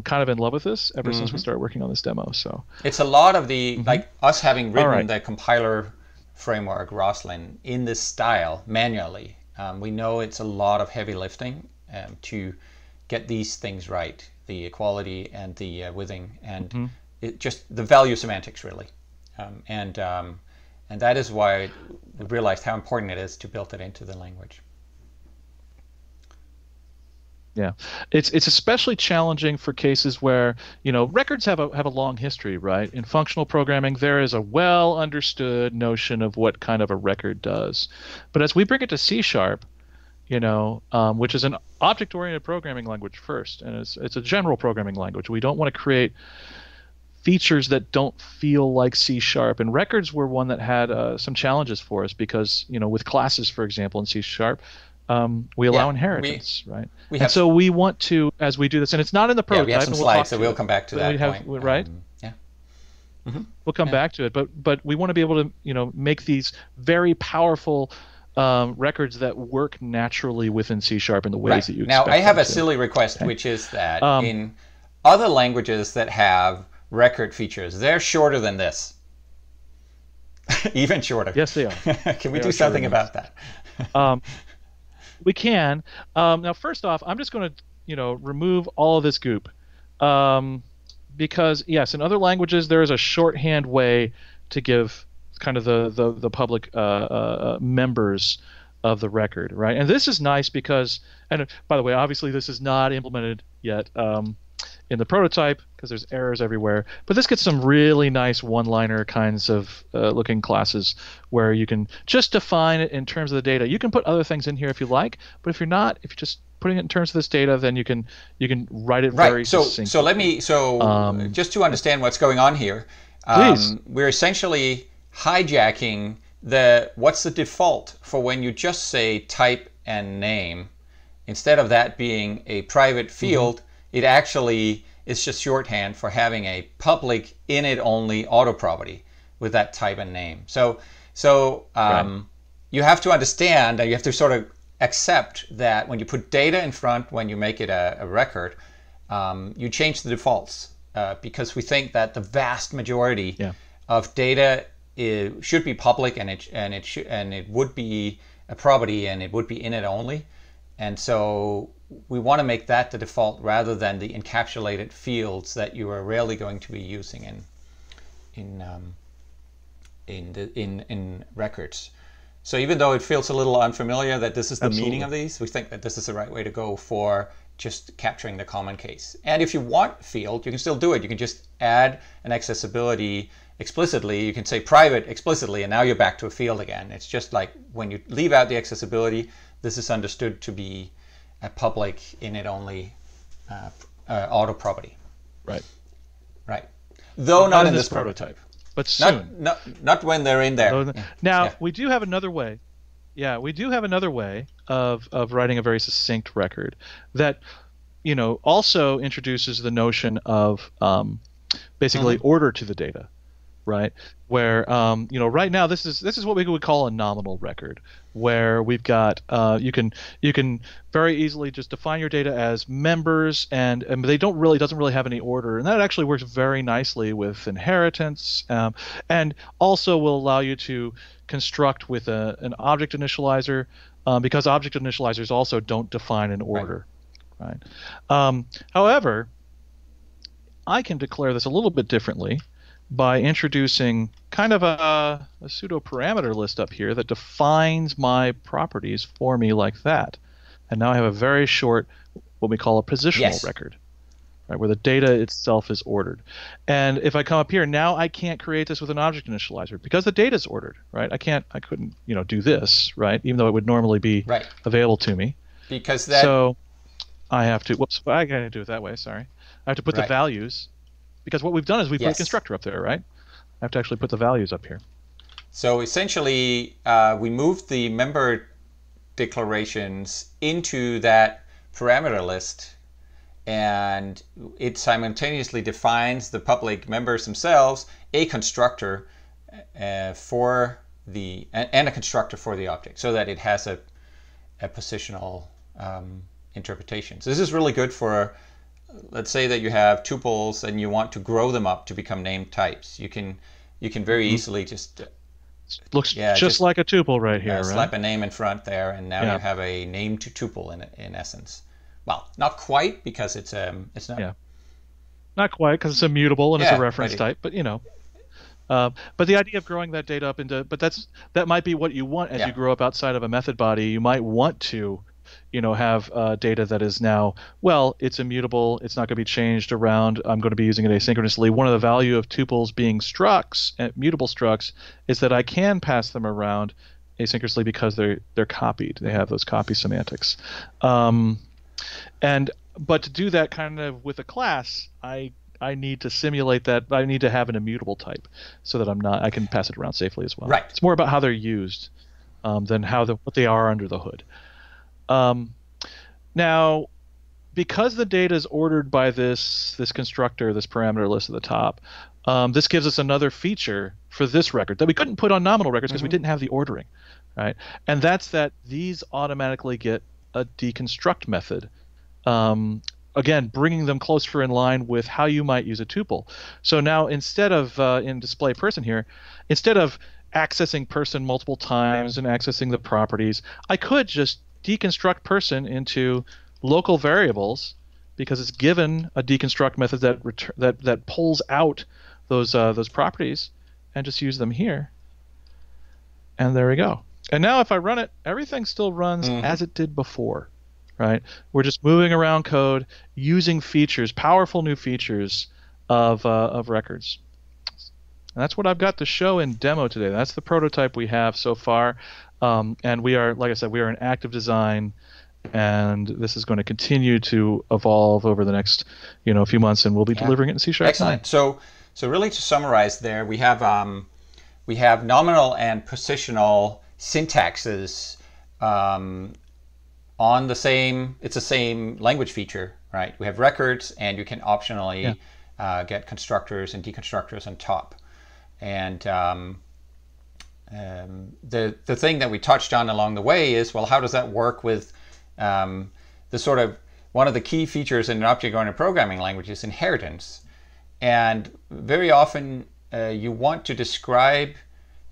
kind of in love with this ever since we started working on this demo. So it's a lot of the like us having written the compiler framework Roslyn in this style manually. We know it's a lot of heavy lifting to get these things right, the equality and the withing, and it just the value semantics really. And that is why we realized how important it is to build it into the language. Yeah, it's especially challenging for cases where records have a long history, right? In functional programming, there is a well understood notion of what kind of a record does, but as we bring it to C#, which is an object-oriented programming language first, and it's a general programming language. We don't want to create features that don't feel like C#. And records were one that had some challenges for us because, with classes, for example, in C#, we allow inheritance, right? So we want to, as we do this, and it's not in the prototype. We have some slides, so we'll come back to that point. Right? We'll come back to it, but we want to be able to, make these very powerful records that work naturally within C# in the ways that you expect. Now, I have a silly request, which is that in other languages that have record features, they're shorter than this. Even shorter. Yes, they are. Can we do something about that? We can. Now, first off, I'm just going to, remove all of this goop, because yes, in other languages there is a shorthand way to give kind of the public members of the record, right? And this is nice because, and by the way, obviously this is not implemented yet in the prototype because there's errors everywhere. But this gets some really nice one-liner kinds of looking classes where you can just define it in terms of the data. You can put other things in here if you like, but if you're just putting it in terms of this data, then you can write it very succinctly. So let me just to understand what's going on here. Please. We're essentially hijacking what's the default for when you just say type and name. Instead of that being a private field, it actually is just shorthand for having a public init only auto property with that type and name. So you have to understand that you have to sort of accept that when you put data in front, when you make it a record, you change the defaults because we think that the vast majority of data should be public and it would be a property and it would be init only. And so we want to make that the default rather than the encapsulated fields that you are rarely going to be using in records. So even though it feels a little unfamiliar that this is the meaning of these, we think that this is the right way to go for just capturing the common case. And if you want field, you can still do it. You can just add an accessibility explicitly. You can say private explicitly, and now you're back to a field again. It's just like when you leave out the accessibility, this is understood to be a public init only auto property. Right. Though not in this prototype. But soon. Not when they're in there. Now, we do have another way. Yeah, we do have another way of writing a very succinct record that, also introduces the notion of basically order to the data, right? Where, right now this is what we would call a nominal record, where we've got you can very easily just define your data as members, and they doesn't really have any order, and that actually works very nicely with inheritance, and also will allow you to construct with an object initializer, because object initializers also don't define an order, right? However, I can declare this a little bit differently by introducing kind of a pseudo parameter list up here that defines my properties for me like that. And now I have a very short, what we call a positional record, right, where the data itself is ordered. And if I come up here, now I can't create this with an object initializer because the data is ordered, right? I couldn't, do this, right? Even though it would normally be available to me. Because that I have to, whoops, I got to do it that way, sorry. I have to put the Right. values, because what we've done is we put a Yes. constructor up there, right? I have to actually put the values up here. So essentially, we moved the member declarations into that parameter list, and it simultaneously defines the public members themselves, a constructor for the and a constructor for the object, so that it has a positional interpretation. So this is really good for, let's say that you have tuples and you want to grow them up to become named types. You can very easily just Looks yeah, just like a tuple right here, right? slap a name in front there, and now Yeah. you have a named tuple in essence. Well, not quite, because it's not. Yeah. Not quite, because it's immutable and it's Yeah, a reference but type, but you know. But the idea of growing that data up into, but that might be what you want as yeah. you grow up outside of a method body. You might want to, have data that is now, well, it's immutable. It's not going to be changed around. I'm going to be using it asynchronously. One of the value of tuples being structs, mutable structs, is that I can pass them around asynchronously because they're copied. They have those copy semantics. But to do that kind of with a class, I need to simulate that. I need to have an immutable type so that I can pass it around safely as well. Right. It's more about how they're used than what they are under the hood. Now, because the data is ordered by this constructor, this parameter list at the top, this gives us another feature for this record that we couldn't put on nominal records because we didn't have the ordering, right? And that's that these automatically get a deconstruct method. Again, bringing them closer in line with how you might use a tuple. So now instead of, in display person here, instead of accessing person multiple times and accessing the properties, I could just deconstruct person into local variables, because it's given a deconstruct method that pulls out those properties, and just use them here. And there we go. And now if I run it, everything still runs as it did before. Right? We're just moving around code using features, powerful new features of records. And that's what I've got to show in demo today. That's the prototype we have so far. And we are, like I said, we are in active design, and this is going to continue to evolve over the next few months, and we'll be delivering it in C#. Excellent. So really, to summarize there, we have nominal and positional syntaxes on the same, it's the same language feature, right? We have records, and you can optionally get constructors and deconstructors on top. And the thing that we touched on along the way is, well, how does that work with the sort of, one of the key features in an object-oriented programming language is inheritance. And very often you want to describe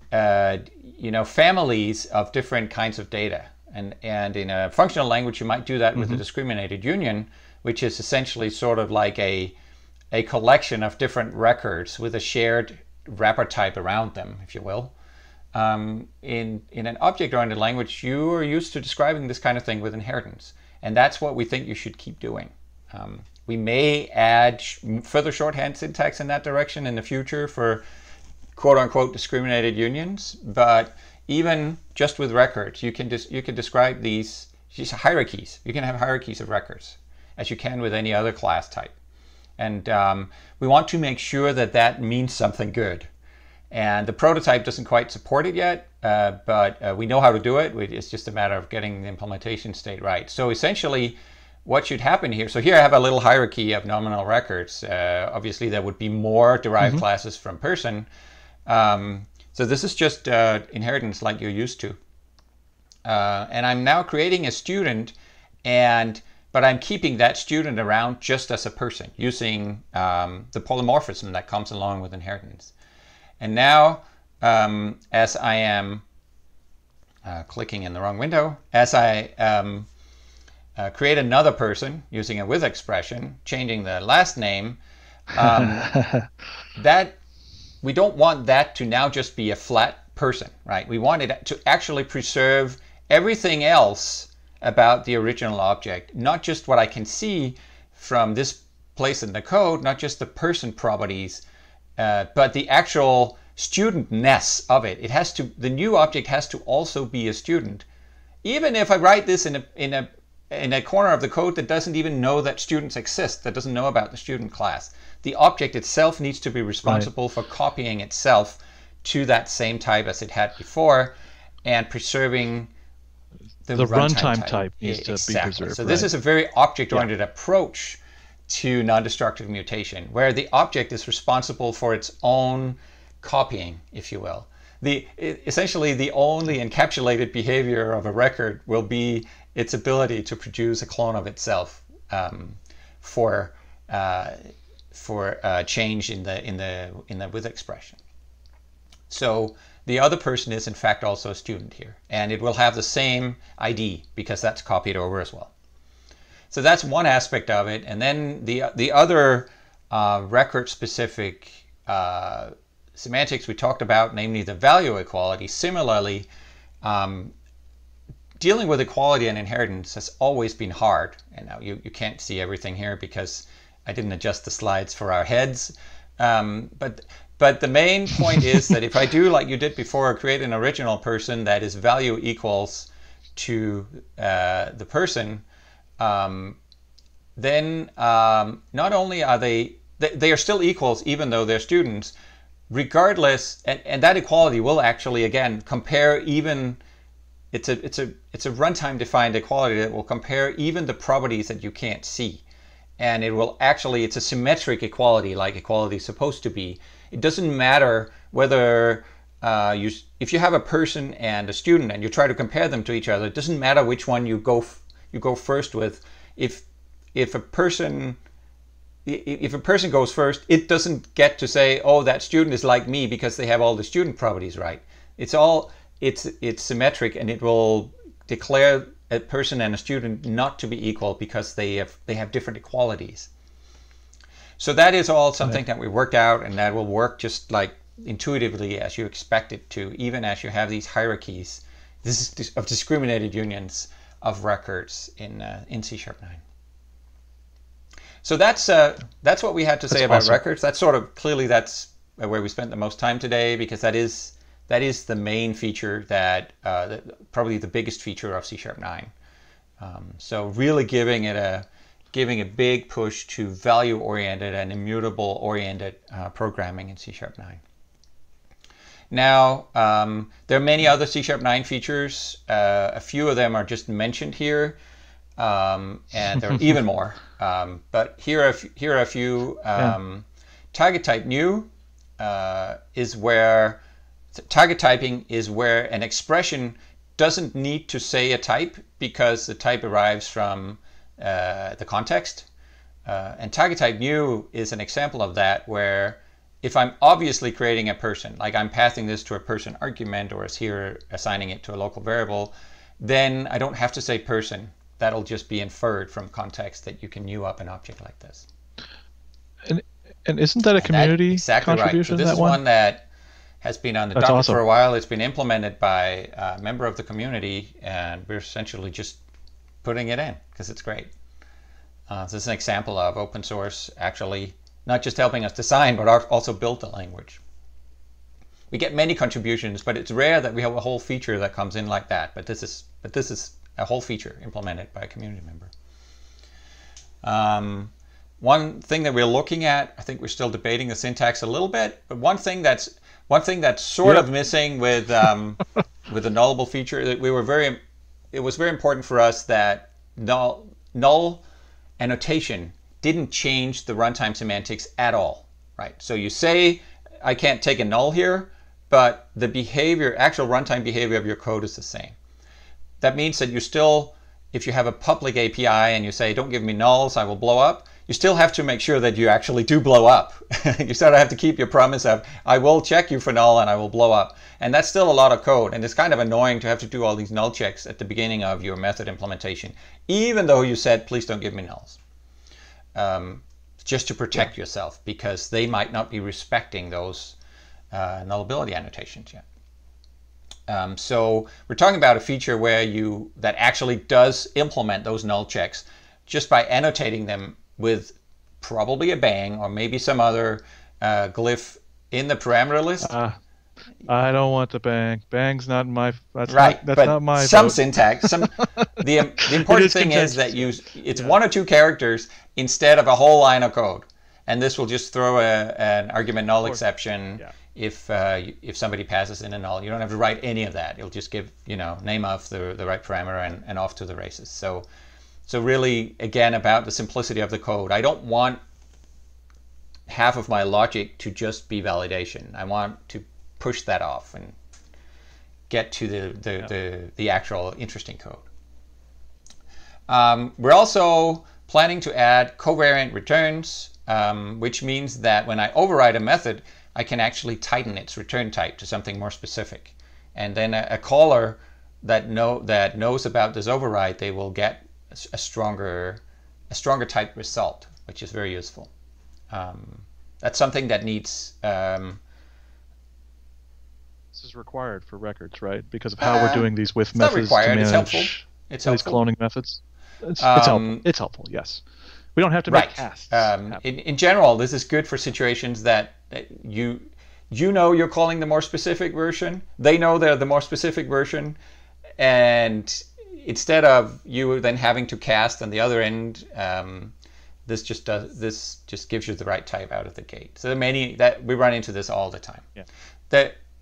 families of different kinds of data. And in a functional language, you might do that with a discriminated union, which is essentially sort of like a collection of different records with a shared wrapper type around them, if you will. In an object-oriented language, you are used to describing this kind of thing with inheritance. And that's what we think you should keep doing. We may add further shorthand syntax in that direction in the future for quote-unquote discriminated unions, but even just with records, you can describe these hierarchies. You can have hierarchies of records, as you can with any other class type. And we want to make sure that that means something good. And the prototype doesn't quite support it yet, but we know how to do it. It's just a matter of getting the implementation state right. So essentially, what should happen here? So here I have a little hierarchy of nominal records. Obviously, there would be more derived classes from person. So this is just inheritance like you're used to. And I'm now creating a student, but I'm keeping that student around just as a person, using the polymorphism that comes along with inheritance. And now, as I am clicking in the wrong window, as I create another person using a with expression, changing the last name, that we don't want that to now just be a flat person, right? We want it to actually preserve everything else about the original object, not just what I can see from this place in the code, not just the person properties, but the actual student-ness of it. It has to, the new object has to also be a student. Even if I write this in in a corner of the code that doesn't even know that students exist, that doesn't know about the student class. The object itself needs to be responsible for copying itself to that same type as it had before and preserving the runtime type needs to be preserved. So this is a very object-oriented approach to non-destructive mutation, where the object is responsible for its own copying, if you will. Essentially, the only encapsulated behavior of a record will be its ability to produce a clone of itself for change in the with expression. So the other person is in fact also a student here, and it will have the same ID because that's copied over as well. So that's one aspect of it, and then the other record-specific semantics we talked about, namely the value equality. Similarly, dealing with equality and inheritance has always been hard. And now you can't see everything here because I didn't adjust the slides for our heads. But the main point is that if I do like you did before, create an original person that is value equals to the person, then not only are they are still equals even though they're students, regardless, and that equality will actually again compare even. It's a runtime defined equality that will compare even the properties that you can't see, and it will actually, it's a symmetric equality like equality is supposed to be. It doesn't matter whether if you have a person and a student and you try to compare them to each other, it doesn't matter which one you go first with. If a person goes first, it doesn't get to say, oh, that student is like me because they have all the student properties right. It's symmetric, and it will declare a person and a student not to be equal because they have different equalities. So that is all something that we worked out, and that will work just like intuitively as you expect it to, even as you have these hierarchies of discriminated unions of records in C#9. So that's what we had to say about records. That's sort of clearly that's where we spent the most time today, because that is the main feature that probably the biggest feature of C#9. So really giving a big push to value-oriented and immutable-oriented programming in C#9. Now, there are many other C#9 features. A few of them are just mentioned here, and there are even more. But here are a few. Target type new is where target typing is where an expression doesn't need to say a type because the type arrives from the context. And target type new is an example of that, where if I'm obviously creating a person, like I'm passing this to a person argument, or as here assigning it to a local variable, then I don't have to say person. That'll just be inferred from context that you can new up an object like this. And isn't that a community contribution? Right. So this is one that has been on the docket for a while. It's been implemented by a member of the community, and we're essentially just putting it in because it's great. This is an example of open source actually not just helping us design, but also build the language. We get many contributions, but it's rare that we have a whole feature that comes in like that. But this is a whole feature implemented by a community member. One thing that we're looking at, I think we're still debating the syntax a little bit, but one thing that's sort of missing with the nullable feature, that it was very important for us that null annotation didn't change the runtime semantics at all, right? So you say, I can't take a null here, but the behavior, actual runtime behavior of your code is the same. That means that you still, if you have a public API and you say, don't give me nulls, I will blow up, you still have to make sure that you actually do blow up. You sort of have to keep your promise of, I will check you for null and I will blow up. And that's still a lot of code. And it's kind of annoying to have to do all these null checks at the beginning of your method implementation, even though you said, please don't give me nulls. Just to protect yourself, because they might not be respecting those nullability annotations yet. So we're talking about a feature where that actually does implement those null checks just by annotating them with probably a bang or maybe some other glyph in the parameter list. I don't want the bang. Bang's not my. Right, That's but not my some vote. syntax, the It important is thing is that contentious. it's Yeah, one or two characters instead of a whole line of code, and this will just throw an argument of null course. exception Yeah. if somebody passes in a null. You don't have to write any of that. It'll just give name of the right parameter and off to the races. So really, again, about the simplicity of the code. I don't want half of my logic to just be validation. I want to push that off and get to the actual interesting code. We're also planning to add covariant returns, which means that when I override a method, I can actually tighten its return type to something more specific. And then a caller that knows about this override, they will get a stronger type result, which is very useful. That's something that needs This is required for records, right? Because of how we're doing these with it's not methods to required. It's helpful. manage It's these helpful. cloning methods. It's helpful. It's helpful. Yes. We don't have to make Right. casts. happen. In general, this is good for situations that you know you're calling the more specific version. They know they're the more specific version, and instead of you then having to cast on the other end, this just gives you the right type out of the gate. So many that we run into this all the time. Yeah.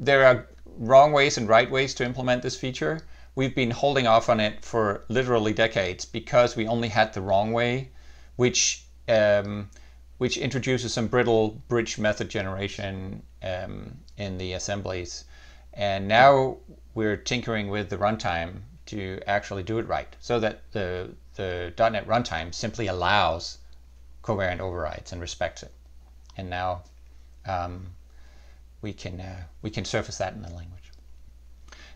There are wrong ways and right ways to implement this feature. We've been holding off on it for literally decades because we only had the wrong way, which introduces some brittle bridge method generation in the assemblies. And now we're tinkering with the runtime to actually do it right, so that the .NET runtime simply allows covariant overrides and respects it. And now we can surface that in the language.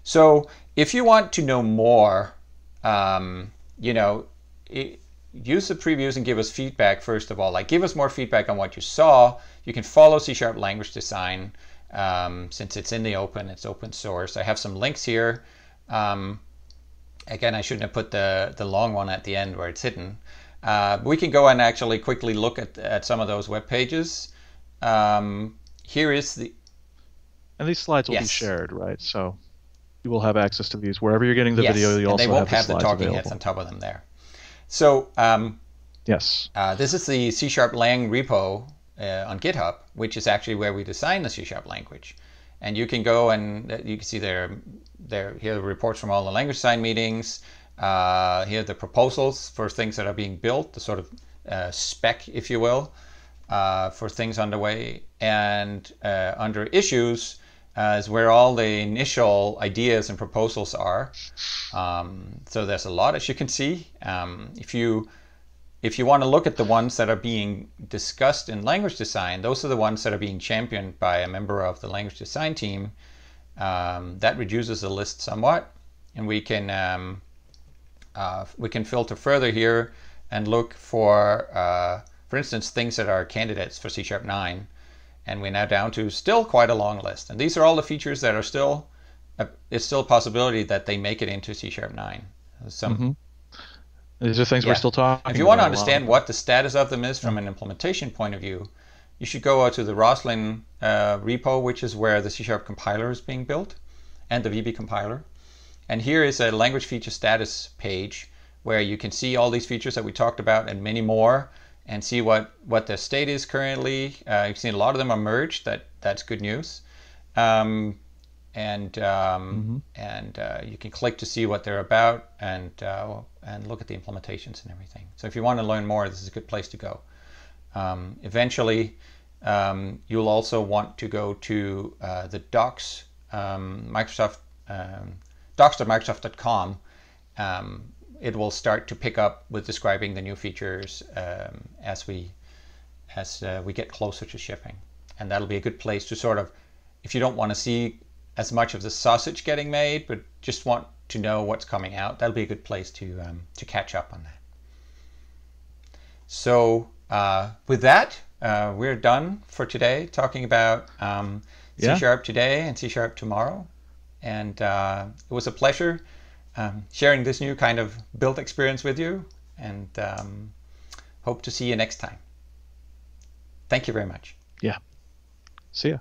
So if you want to know more, use the previews and give us feedback. First of all, like give us more feedback on what you saw. You can follow C# language design since it's in the open. It's open source. I have some links here. Again, I shouldn't have put the long one at the end where it's hidden. We can go and actually quickly look at some of those web pages. Here is the. And these slides will be shared, right? So you will have access to these wherever you're getting the video. You and also they won't have the the slides talking available. heads on top of them there. So yes, this is the C# lang repo on GitHub, which is actually where we design the C# language. And you can go and you can see here are the reports from all the language design meetings. Here are the proposals for things that are being built, the sort of spec, if you will, for things underway. And under issues is where all the initial ideas and proposals are. So there's a lot, as you can see. If you want to look at the ones that are being discussed in language design, those are the ones that are being championed by a member of the language design team. That reduces the list somewhat, and we can filter further here and look for instance, things that are candidates for C# 9. And we're now down to still quite a long list. And these are all the features that are still, it's still a possibility that they make it into C# 9. These are things we're still talking about. If you want to understand what the status of them is from an implementation point of view, you should go out to the Roslyn repo, which is where the C# compiler is being built, and the VB compiler. And here is a language feature status page where you can see all these features that we talked about and many more, and see what the state is currently. You've seen a lot of them are merged. That's good news. And you can click to see what they're about and look at the implementations and everything. So if you want to learn more, this is a good place to go. Eventually, you'll also want to go to the docs, docs.microsoft.com. It will start to pick up with describing the new features as we get closer to shipping, and that'll be a good place to sort of, if you don't want to see as much of the sausage getting made, but just want to know what's coming out, that'll be a good place to catch up on that. So with that, we're done for today, talking about C# today and C# tomorrow, and it was a pleasure sharing this new kind of build experience with you, and hope to see you next time. Thank you very much. Yeah. See ya.